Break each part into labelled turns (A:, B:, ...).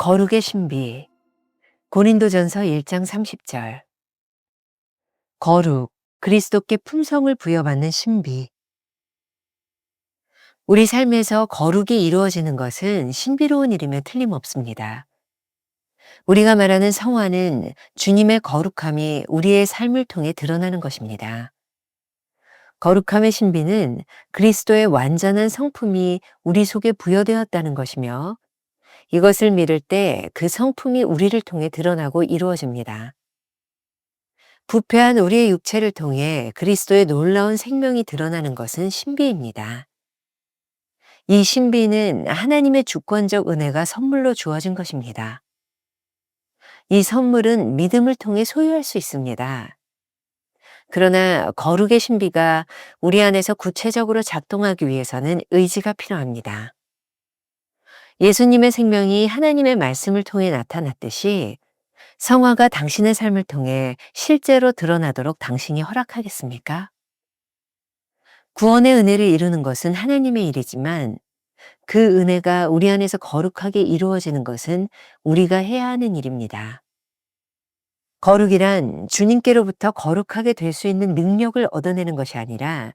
A: 거룩의 신비. 고린도전서 1장 30절. 거룩, 그리스도께 품성을 부여받는 신비. 우리 삶에서 거룩이 이루어지는 것은 신비로운 일이며 틀림없습니다. 우리가 말하는 성화는 주님의 거룩함이 우리의 삶을 통해 드러나는 것입니다. 거룩함의 신비는 그리스도의 완전한 성품이 우리 속에 부여되었다는 것이며, 이것을 믿을 때 그 성품이 우리를 통해 드러나고 이루어집니다. 부패한 우리의 육체를 통해 그리스도의 놀라운 생명이 드러나는 것은 신비입니다. 이 신비는 하나님의 주권적 은혜가 선물로 주어진 것입니다. 이 선물은 믿음을 통해 소유할 수 있습니다. 그러나 거룩의 신비가 우리 안에서 구체적으로 작동하기 위해서는 의지가 필요합니다. 예수님의 생명이 하나님의 말씀을 통해 나타났듯이 성화가 당신의 삶을 통해 실제로 드러나도록 당신이 허락하겠습니까? 구원의 은혜를 이루는 것은 하나님의 일이지만, 그 은혜가 우리 안에서 거룩하게 이루어지는 것은 우리가 해야 하는 일입니다. 거룩이란 주님께로부터 거룩하게 될 수 있는 능력을 얻어내는 것이 아니라,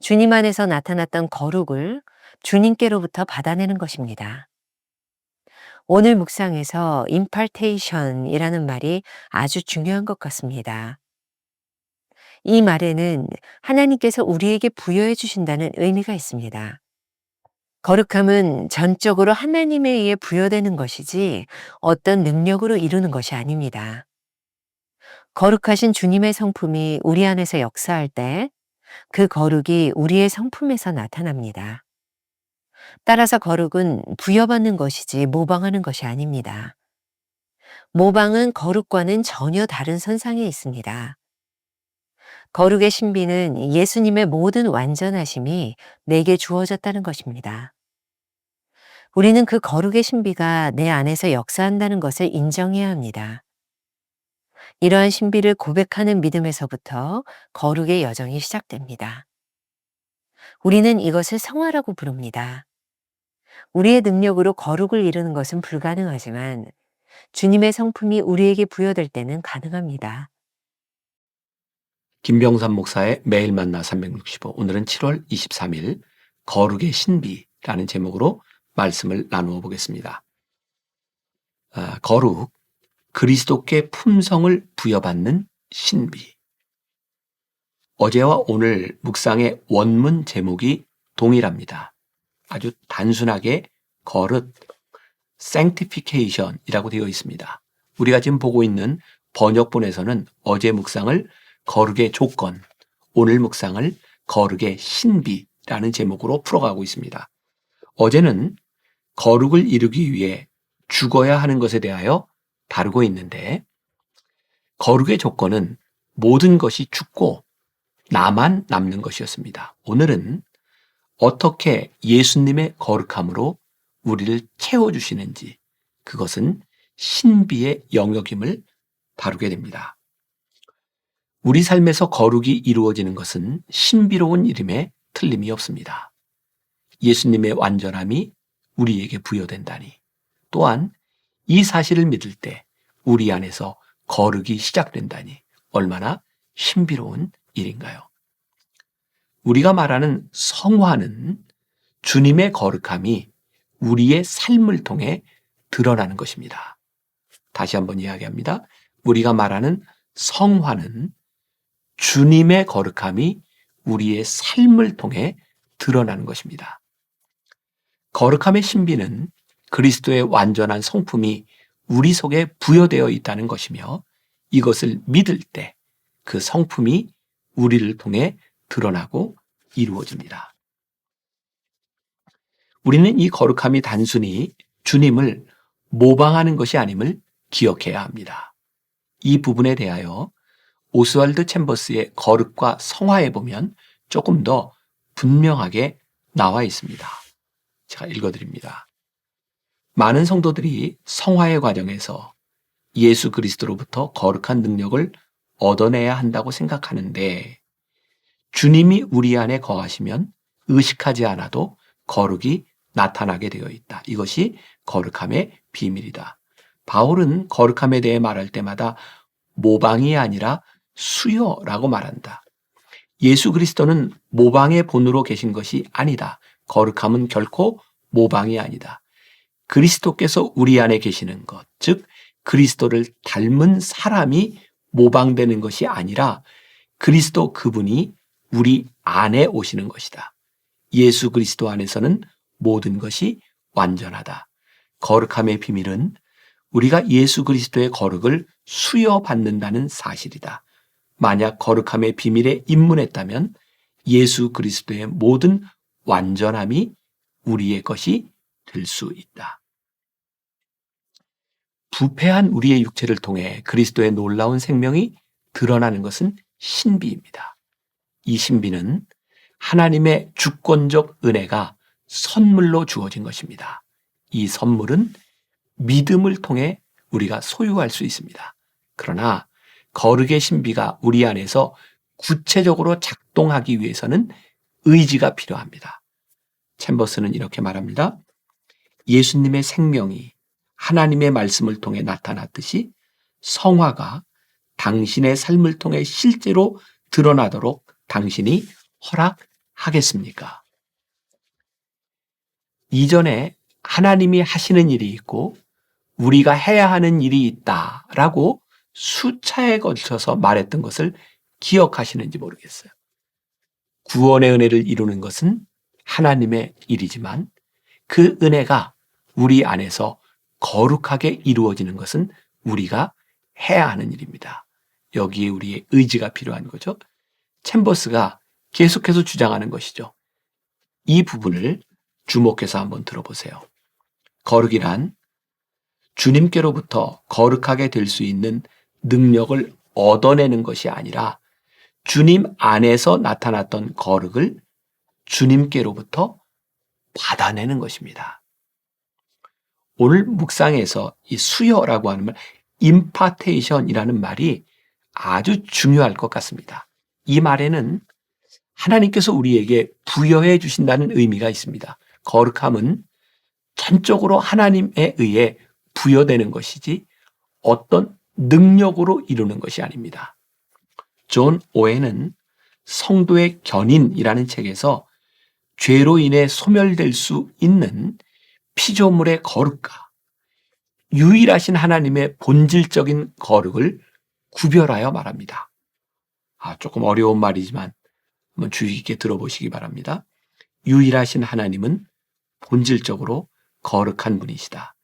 A: 주님 안에서 나타났던 거룩을 주님께로부터 받아내는 것입니다. 오늘 묵상에서 impartation이라는 말이 아주 중요한 것 같습니다. 이 말에는 하나님께서 우리에게 부여해 주신다는 의미가 있습니다. 거룩함은 전적으로 하나님에 의해 부여되는 것이지 어떤 능력으로 이루는 것이 아닙니다. 거룩하신 주님의 성품이 우리 안에서 역사할 때 그 거룩이 우리의 성품에서 나타납니다. 따라서 거룩은 부여받는 것이지 모방하는 것이 아닙니다. 모방은 거룩과는 전혀 다른 선상에 있습니다. 거룩의 신비는 예수님의 모든 완전하심이 내게 주어졌다는 것입니다. 우리는 그 거룩의 신비가 내 안에서 역사한다는 것을 인정해야 합니다. 이러한 신비를 고백하는 믿음에서부터 거룩의 여정이 시작됩니다. 우리는 이것을 성화라고 부릅니다. 우리의 능력으로 거룩을 이루는 것은 불가능하지만 주님의 성품이 우리에게 부여될 때는 가능합니다.
B: 김병삼 목사의 매일 만나 365, 오늘은 7월 23일 거룩의 신비라는 제목으로 말씀을 나누어 보겠습니다. 거룩, 그리스도께 품성을 부여받는 신비. 어제와 오늘 묵상의 원문 제목이 동일합니다. 아주 단순하게 거룩, sanctification이라고 되어 있습니다. 우리가 지금 보고 있는 번역본에서는 어제 묵상을 거룩의 조건, 오늘 묵상을 거룩의 신비라는 제목으로 풀어가고 있습니다. 어제는 거룩을 이루기 위해 죽어야 하는 것에 대하여 다루고 있는데, 거룩의 조건은 모든 것이 죽고 나만 남는 것이었습니다. 오늘은 어떻게 예수님의 거룩함으로 우리를 채워주시는지, 그것은 신비의 영역임을 다루게 됩니다. 우리 삶에서 거룩이 이루어지는 것은 신비로운 일임에 틀림이 없습니다. 예수님의 완전함이 우리에게 부여된다니, 또한 이 사실을 믿을 때 우리 안에서 거룩이 시작된다니 얼마나 신비로운 일인가요? 우리가 말하는 성화는 주님의 거룩함이 우리의 삶을 통해 드러나는 것입니다. 다시 한번 이야기합니다. 우리가 말하는 성화는 주님의 거룩함이 우리의 삶을 통해 드러나는 것입니다. 거룩함의 신비는 그리스도의 완전한 성품이 우리 속에 부여되어 있다는 것이며, 이것을 믿을 때 그 성품이 우리를 통해 드러나고 이루어집니다. 우리는 이 거룩함이 단순히 주님을 모방하는 것이 아님을 기억해야 합니다. 이 부분에 대하여 오스왈드 챔버스의 거룩과 성화에 보면 조금 더 분명하게 나와 있습니다. 제가 읽어드립니다. 많은 성도들이 성화의 과정에서 예수 그리스도로부터 거룩한 능력을 얻어내야 한다고 생각하는데, 주님이 우리 안에 거하시면 의식하지 않아도 거룩이 나타나게 되어 있다. 이것이 거룩함의 비밀이다. 바울은 거룩함에 대해 말할 때마다 모방이 아니라 수요라고 말한다. 예수 그리스도는 모방의 본으로 계신 것이 아니다. 거룩함은 결코 모방이 아니다. 그리스도께서 우리 안에 계시는 것, 즉 그리스도를 닮은 사람이 모방되는 것이 아니라 그리스도 그분이 우리 안에 오시는 것이다. 예수 그리스도 안에서는 모든 것이 완전하다. 거룩함의 비밀은 우리가 예수 그리스도의 거룩을 수여받는다는 사실이다. 만약 거룩함의 비밀에 입문했다면 예수 그리스도의 모든 완전함이 우리의 것이 될 수 있다. 부패한 우리의 육체를 통해 그리스도의 놀라운 생명이 드러나는 것은 신비입니다. 이 신비는 하나님의 주권적 은혜가 선물로 주어진 것입니다. 이 선물은 믿음을 통해 우리가 소유할 수 있습니다. 그러나 거룩의 신비가 우리 안에서 구체적으로 작동하기 위해서는 의지가 필요합니다. 챔버스는 이렇게 말합니다. 예수님의 생명이 하나님의 말씀을 통해 나타났듯이 성화가 당신의 삶을 통해 실제로 드러나도록 당신이 허락하겠습니까? 이전에 하나님이 하시는 일이 있고 우리가 해야 하는 일이 있다라고 수차에 걸쳐서 말했던 것을 기억하시는지 모르겠어요. 구원의 은혜를 이루는 것은 하나님의 일이지만 그 은혜가 우리 안에서 거룩하게 이루어지는 것은 우리가 해야 하는 일입니다. 여기에 우리의 의지가 필요한 거죠. 챔버스가 계속해서 주장하는 것이죠. 이 부분을 주목해서 한번 들어보세요. 거룩이란 주님께로부터 거룩하게 될 수 있는 능력을 얻어내는 것이 아니라 주님 안에서 나타났던 거룩을 주님께로부터 받아내는 것입니다. 오늘 묵상에서 이 수여라고 하는 말, impartation이라는 말이 아주 중요할 것 같습니다. 이 말에는 하나님께서 우리에게 부여해 주신다는 의미가 있습니다. 거룩함은 전적으로 하나님에 의해 부여되는 것이지 어떤 능력으로 이루는 것이 아닙니다. 존 오웬은 성도의 견인이라는 책에서 죄로 인해 소멸될 수 있는 피조물의 거룩과 유일하신 하나님의 본질적인 거룩을 구별하여 말합니다. 조금 어려운 말이지만 한번 주의 깊게 들어보시기 바랍니다. 유일하신 하나님은 본질적으로 거룩한 분이시다.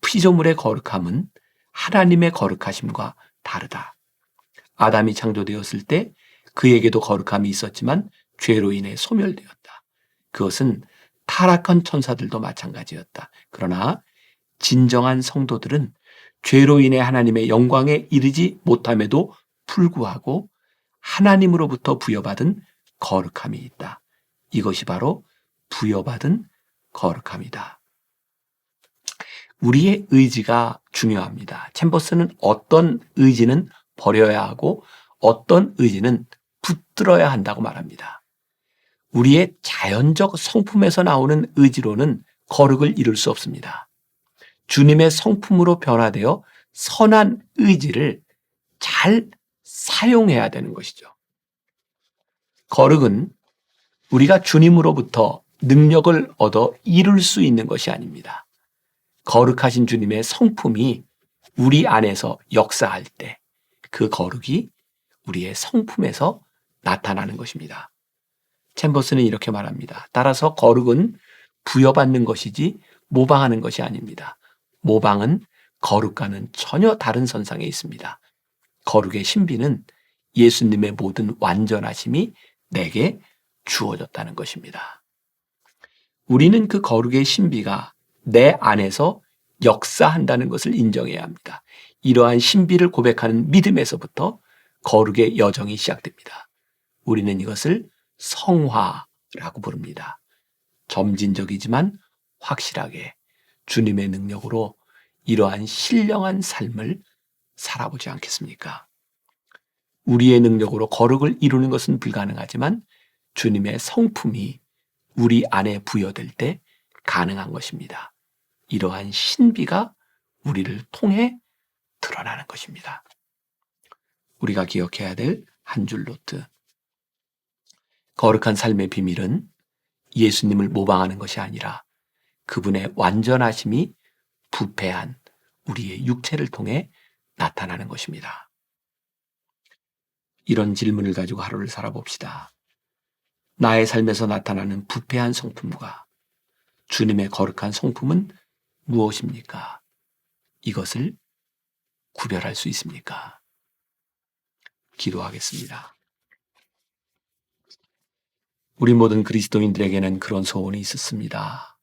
B: 피조물의 거룩함은 하나님의 거룩하심과 다르다. 아담이 창조되었을 때 그에게도 거룩함이 있었지만 죄로 인해 소멸되었다. 그것은 타락한 천사들도 마찬가지였다. 그러나 진정한 성도들은 죄로 인해 하나님의 영광에 이르지 못함에도 불구하고 하나님으로부터 부여받은 거룩함이 있다. 이것이 바로 부여받은 거룩함이다. 우리의 의지가 중요합니다. 챔버스는 어떤 의지는 버려야 하고 어떤 의지는 붙들어야 한다고 말합니다. 우리의 자연적 성품에서 나오는 의지로는 거룩을 이룰 수 없습니다. 주님의 성품으로 변화되어 선한 의지를 잘 사용해야 되는 것이죠. 거룩은 우리가 주님으로부터 능력을 얻어 이룰 수 있는 것이 아닙니다. 거룩하신 주님의 성품이 우리 안에서 역사할 때 그 거룩이 우리의 성품에서 나타나는 것입니다. 챔버스는 이렇게 말합니다. 따라서 거룩은 부여받는 것이지 모방하는 것이 아닙니다. 모방은 거룩과는 전혀 다른 선상에 있습니다. 거룩의 신비는 예수님의 모든 완전하심이 내게 주어졌다는 것입니다. 우리는 그 거룩의 신비가 내 안에서 역사한다는 것을 인정해야 합니다. 이러한 신비를 고백하는 믿음에서부터 거룩의 여정이 시작됩니다. 우리는 이것을 성화라고 부릅니다. 점진적이지만 확실하게 주님의 능력으로 이러한 신령한 삶을 살아보지 않겠습니까? 우리의 능력으로 거룩을 이루는 것은 불가능하지만 주님의 성품이 우리 안에 부여될 때 가능한 것입니다. 이러한 신비가 우리를 통해 드러나는 것입니다. 우리가 기억해야 될 한 줄 노트. 거룩한 삶의 비밀은 예수님을 모방하는 것이 아니라 그분의 완전하심이 부패한 우리의 육체를 통해 나타나는 것입니다. 이런 질문을 가지고 하루를 살아봅시다. 나의 삶에서 나타나는 부패한 성품과 주님의 거룩한 성품은 무엇입니까? 이것을 구별할 수 있습니까? 기도하겠습니다. 우리 모든 그리스도인들에게는 그런 소원이 있었습니다.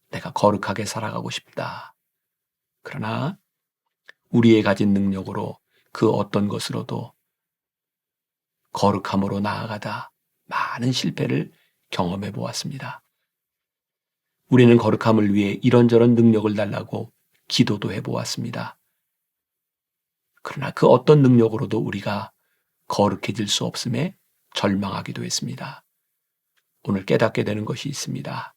B: 내가 거룩하게 살아가고 싶다. 그러나 우리의 가진 능력으로 그 어떤 것으로도 거룩함으로 나아가다 많은 실패를 경험해 보았습니다. 우리는 거룩함을 위해 이런저런 능력을 달라고 기도도 해 보았습니다. 그러나 그 어떤 능력으로도 우리가 거룩해질 수 없음에 절망하기도 했습니다. 오늘 깨닫게 되는 것이 있습니다.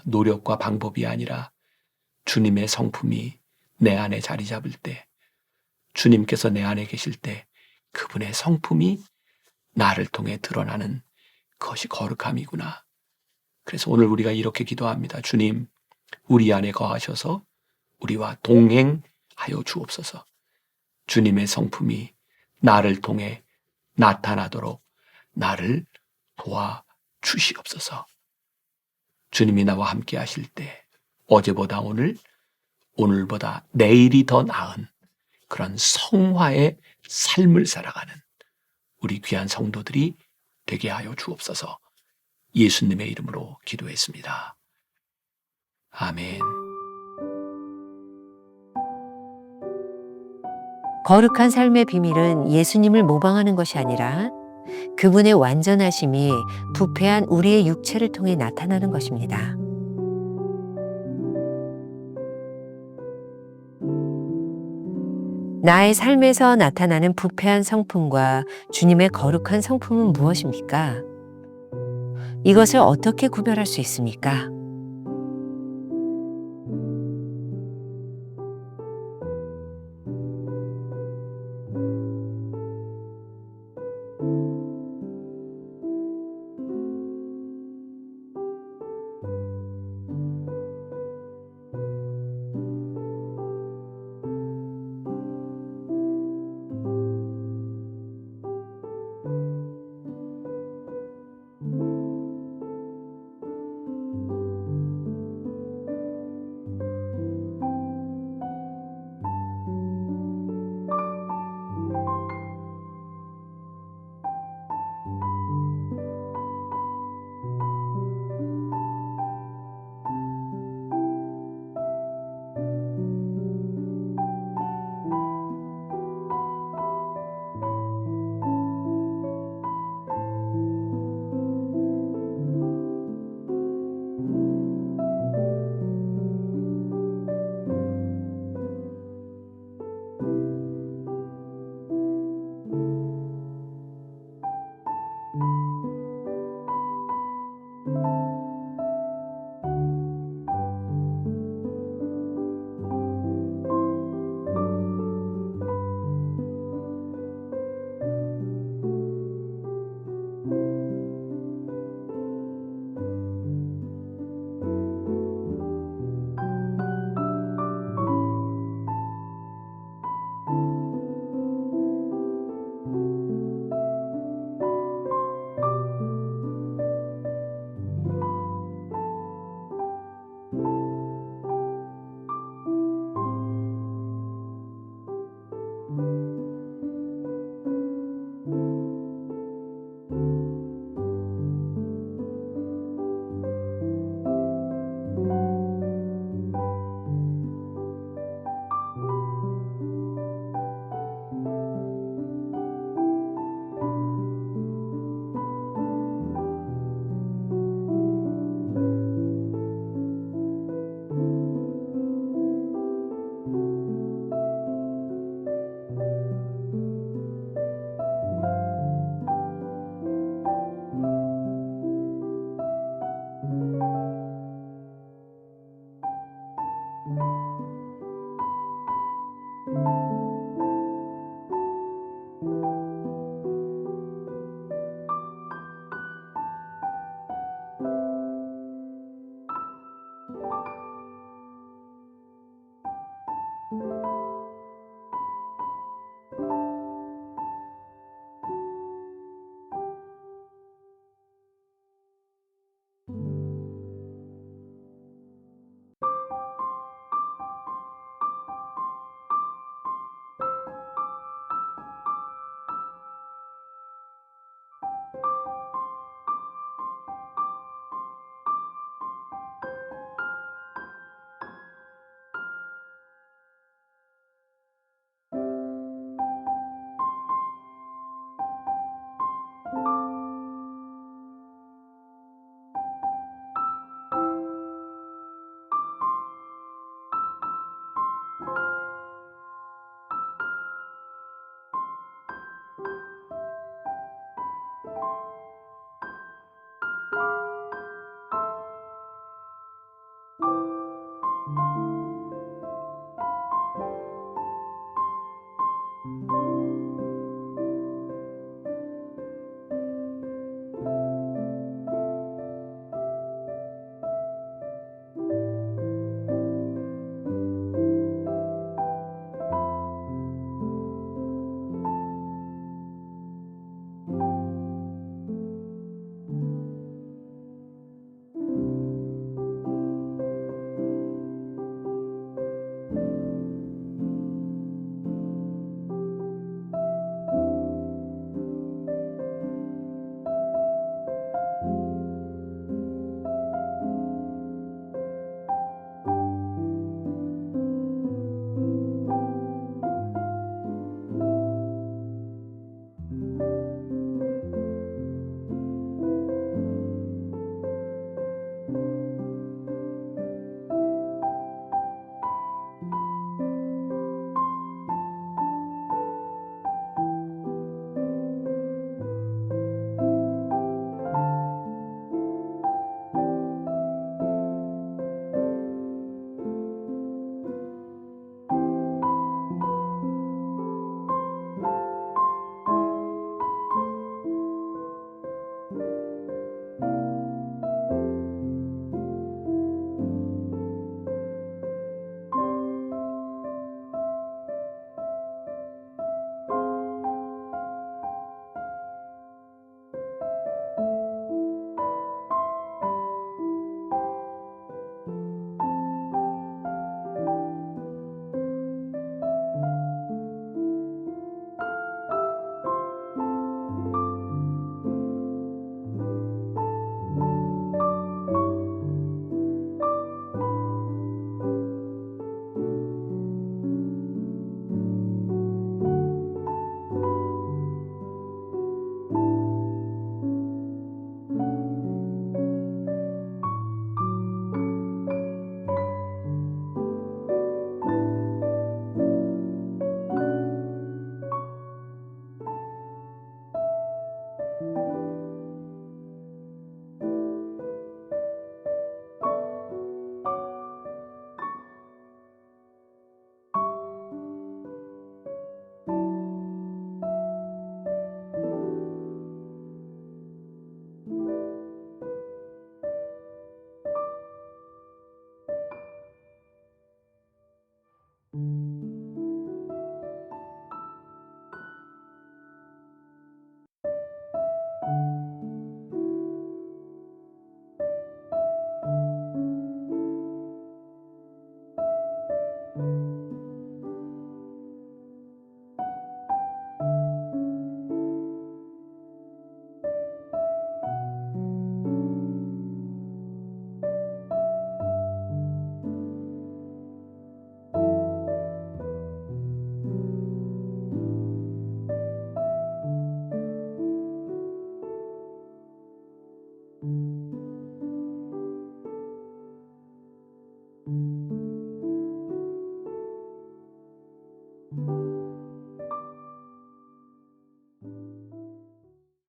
B: 노력과 방법이 아니라 주님의 성품이 내 안에 자리 잡을 때, 주님께서 내 안에 계실 때 그분의 성품이 나를 통해 드러나는 그것이 거룩함이구나. 그래서 오늘 우리가 이렇게 기도합니다. 주님, 우리 안에 거하셔서 우리와 동행하여 주옵소서. 주님의 성품이 나를 통해 나타나도록 나를 도와주시옵소서. 주님이 나와 함께 하실 때 어제보다 오늘, 오늘보다 내일이 더 나은 그런 성화의 삶을 살아가는 우리 귀한 성도들이 되게 하여 주옵소서. 예수님의 이름으로 기도했습니다. 아멘.
A: 거룩한 삶의 비밀은 예수님을 모방하는 것이 아니라 그분의 완전하심이 부패한 우리의 육체를 통해 나타나는 것입니다. 나의 삶에서 나타나는 부패한 성품과 주님의 거룩한 성품은 무엇입니까? 이것을 어떻게 구별할 수 있습니까?